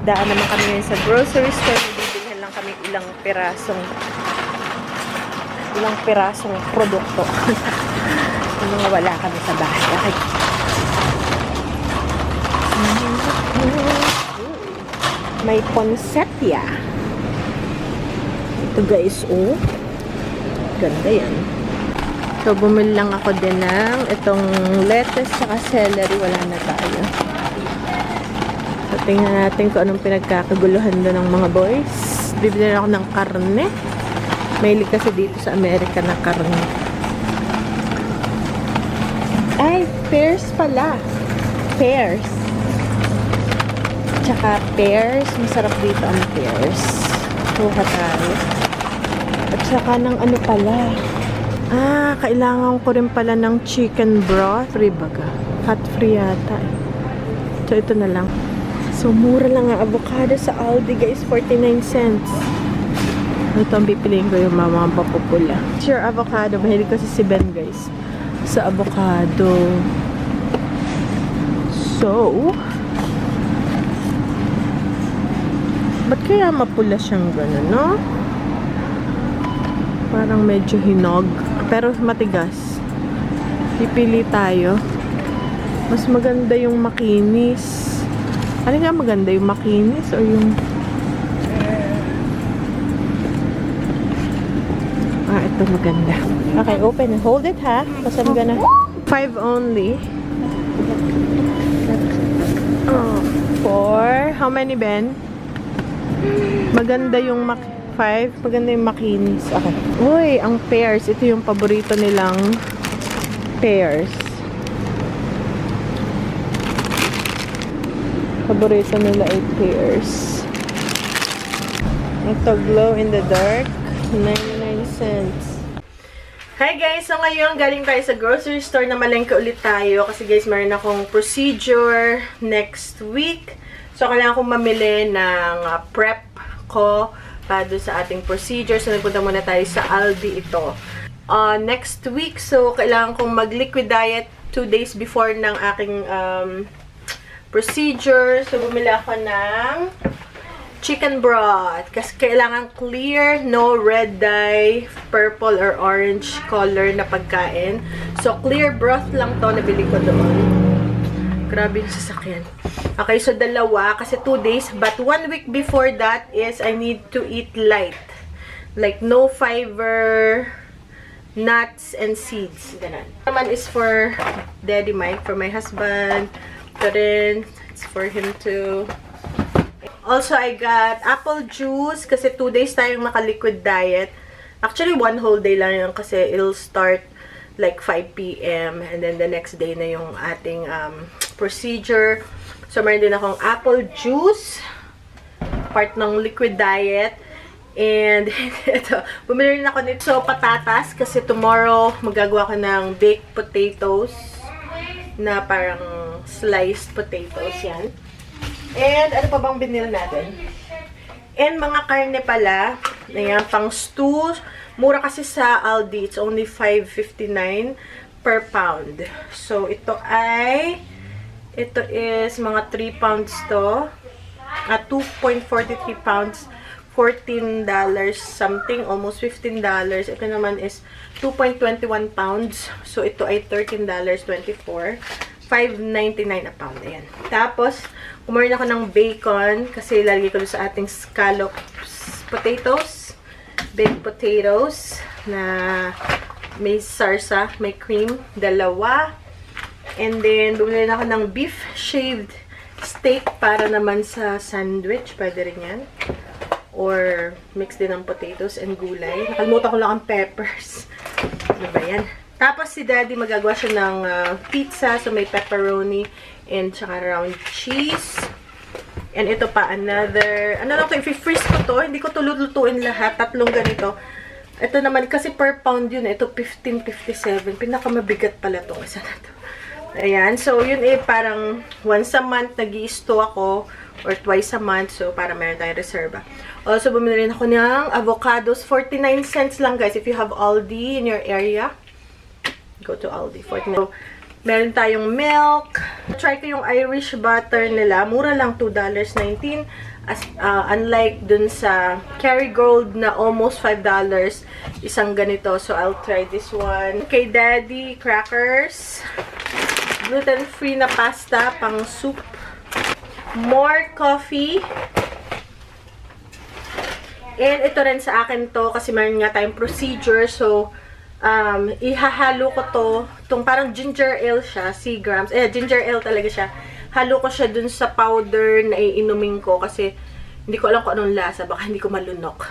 Daan naman kami ngayon sa grocery store. Bibilhin lang kami ilang pirasong produkto. Yung mga wala kami sa bahay. Okay. May poinsettia. Ito guys, oh. Ganda yan. So, bumili lang ako din ng itong lettuce saka celery. Wala na tayo. So, tingnan natin kung anong pinagkakaguluhan doon ng mga boys. Bibili ako ng karne. Mahilig kasi dito sa Amerika na karne. Ay, pears pala. Pears. Tsaka pears. Masarap dito ang pears. Kuha tayo. At saka ng ano pala. Kailangan ko rin pala ng chicken broth. Free baga. Fat free yata. So, ito na lang. So, mura lang ang avocado sa Aldi, guys. 49 cents. Ito ang pipiliin ko yung mga papupula. Sure, avocado. Mahilig kasi si Ben, guys. Sa avocado. So, ba't kaya mapula siyang gano'n, no? Parang medyo hinog. Pero matigas. Pipili tayo. Mas maganda yung makinis. Ano nga maganda? Yung makinis or yung... ito maganda. Okay, open and hold it, ha? Kasi I'm gonna... 5 only. 4. How many, Ben? Maganda yung 5. Maganda yung makinis. Okay. Uy, ang pears. Ito yung paborito nilang pears. Paborito nila ay pears. Ito, glow in the dark. 99 cents. Hi guys! So ngayon, galing tayo sa grocery store na malengke ulit tayo. Kasi guys, meron akong procedure next week. So, kailangan kong mamili ng prep ko para doon sa ating procedure. So, nagpunta muna tayo sa Aldi ito. Next week, so, kailangan kong mag-liquid diet 2 days before ng aking procedure. So, bumili ako ng chicken broth. Kasi kailangan clear, no red dye, purple or orange color na pagkain. So, clear broth lang to nabili ko doon. Grabe yung sasakyan. Okay, so dalawa kasi 2 days. But 1 week before that is I need to eat light. Like no fiber, nuts, and seeds. Ganun. Naman is for Daddy Mike, for my husband. Ito rin, it's for him too. Also, I got apple juice kasi 2 days tayong naka-liquid diet. Actually, 1 whole day lang yun kasi it'll start like 5 p.m. and then the next day na yung ating procedure. So, meron din akong apple juice, part ng liquid diet. And, ito, bumili rin ako nito. So, patatas, kasi tomorrow, magagawa ko ng baked potatoes na parang sliced potatoes, yan. And, ano pa bang binili natin? And, mga karne pala, ayan, pang stew. Mura kasi sa Aldi, it's only $5.59 per pound. So, ito is mga 3 pounds to. 2.43 pounds, $14 something, almost $15. Ito naman is 2.21 pounds. So, ito ay $13.24. $5.99 a pound. Ayan. Tapos, kumain ako ng bacon kasi lalagay ko sa ating scallops potatoes. Baked potatoes na may sarsa, may cream. 2. And then, bumili na ako ng beef shaved steak para naman sa sandwich. Pwede rin yan. Or, mix din ng potatoes and gulay. Nakalimutan ko lang ang peppers. Ano ba yan? Tapos, si Daddy magagawa siya ng pizza. So, may pepperoni and tsaka round cheese. And ito pa, another, ano lang ito, i-freeze ko to. Hindi ko to lulutuin lahat. 3 ganito. Ito naman, kasi per pound yun. Ito, $15.57. Pinakamabigat pala to. Isa na to. Ayan. So, yun parang once a month nag-i-stow ako or twice a month. So, para meron tayong reserva. Also, bumili rin ako ng avocados. 49 cents lang, guys. If you have Aldi in your area, go to Aldi. 49. So, Meron tayong milk. Try ko yung Irish butter nila. Mura lang, $2.19. Unlike dun sa Kerrygold na almost $5, isang ganito. So, I'll try this one. Kay Daddy, crackers. Gluten-free na pasta, pang soup. More coffee. And ito rin sa akin to kasi meron nga tayong procedure. So, ihahalo ko to. Itong parang ginger ale siya, grams. Ginger ale talaga siya. Halo ko siya dun sa powder na iinumin ko kasi hindi ko alam kung anong lasa. Baka hindi ko malunok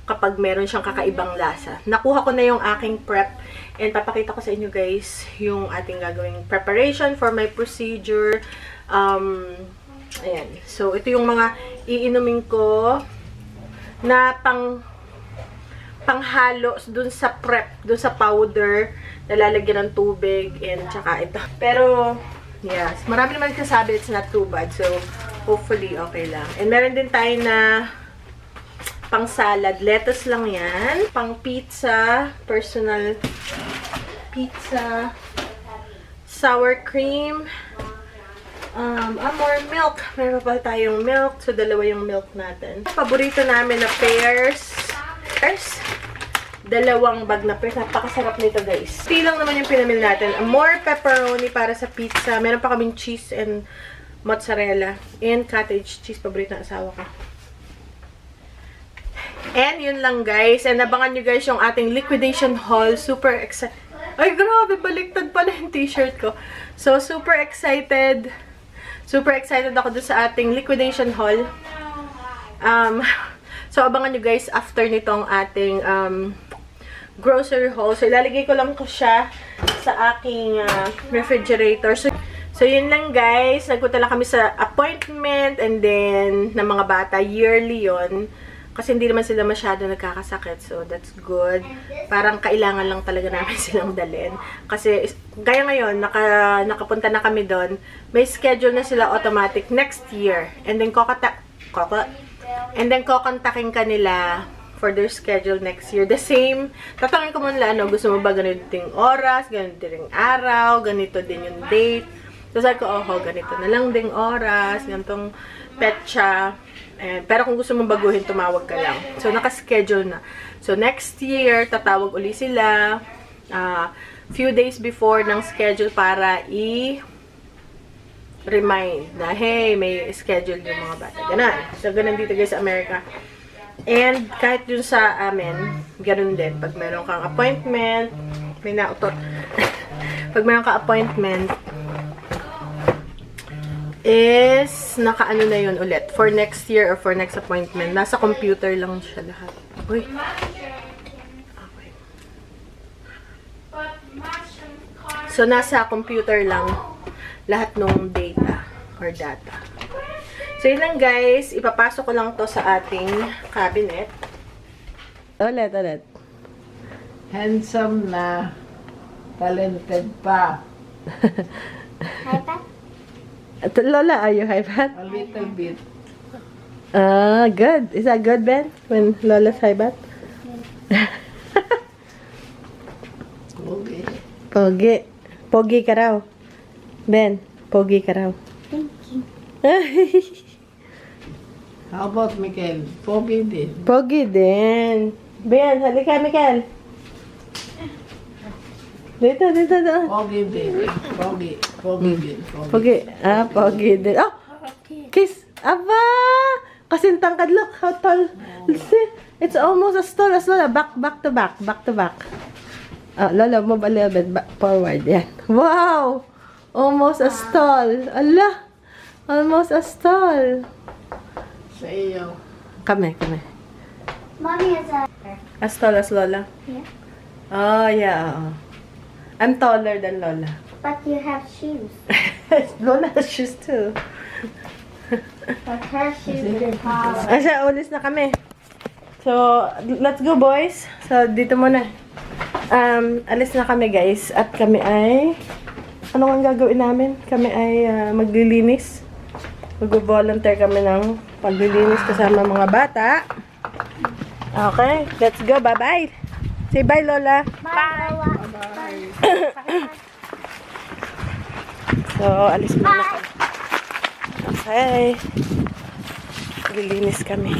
kapag meron siyang kakaibang lasa. Nakuha ko na yung aking prep. And papakita ko sa inyo guys yung ating gagawing preparation for my procedure. Ayan. So, ito yung mga iinumin ko na panghalo dun sa prep, dun sa powder na lalagyan ng tubig and tsaka ito. Pero, yes, marami naman kasabi it's not too bad. So, hopefully, okay lang. And meron din tayo na pang salad. Lettuce lang yan. Pang pizza. Personal pizza. Sour cream. More milk. Meron pa tayong milk. So, dalawa yung milk natin. Paborito namin na pears. Dalawang bag na pears. Napakasarap nito, guys. Tea lang naman yung pinamili natin. More pepperoni para sa pizza. Meron pa kaming cheese and mozzarella. And cottage cheese. Paborito ng asawa ko. And yun lang, guys. And abangan nyo, guys, yung ating liquidation haul. Super excited. Ay, grabe. Baliktad pala yung t-shirt ko. So, super excited. Super excited ako dun sa ating liquidation haul. So, abangan nyo guys after nitong ating grocery haul. So, ilalagay ko lang ko siya sa aking refrigerator. So, yun lang guys. Nagpunta lang kami sa appointment and then ng mga bata. Yearly yon. Kasi hindi naman sila masyado nagkakasakit. So, that's good. Parang kailangan lang talaga namin silang dalhin. Kasi, gaya ngayon, nakapunta na kami doon. May schedule na sila automatic next year. And then, kokontakin ka nila for their schedule next year. The same, tatanungin ko muna gusto mo ba ganito yung oras, ganito yung araw, ganito din yung date. So, sabi ko, ganito na lang ding oras, ganitong petsa. Pero kung gusto mong baguhin, tumawag ka lang. So, naka-schedule na. So, next year, tatawag uli sila few days before ng schedule para remind na, hey, may schedule yung mga bata. Ganun. So, ganun dito guys sa Amerika. And, kahit dun sa amin, ganun din. Pag meron kang appointment, may nautot. Pag meron kang appointment, is, naka-ano na yun ulit. For next year or for next appointment. Nasa computer lang siya lahat. Uy. Okay. So, nasa computer lang lahat ng data or data. So, yun lang guys. Ipapasok ko lang to sa ating cabinet. Ulit. Handsome na. Talented pa. iPad? Lola, are you high-bat? A little bit. Good. Is that good, Ben? When Lola's high-bat? Okay. Pogi. Pogi ka raw. Ben, pogi ka raw. Thank you. How about Michael? Pogi din. Pogi din. Ben, halika, Mikael. Dito. Pogi din. Pogi din. Pogi. Pogi din. Oh! Kiss. Aba! Kasing tangkad. Look how tall. See? It's almost as tall as Lola. Back to back. Lola, move a little bit forward. Yan. Wow! Almost as tall. Ala! Almost as tall. Sa iyo. Kami. Mommy has a... As tall as Lola? Yeah. Oh, yeah. I'm taller than Lola. But you have shoes. Lola has shoes too. But her shoes are taller. Asa, ulis na kami. So, let's go boys. So, dito muna. Alis na kami guys. At kami ay... Ano ang gagawin namin? Kami ay maglilinis. Mag-volunteer kami ng paglilinis kasama mga bata. Okay, let's go. Bye-bye. Say bye, Lola. Bye. So, alis muna kami. Okay. Lilinis kami.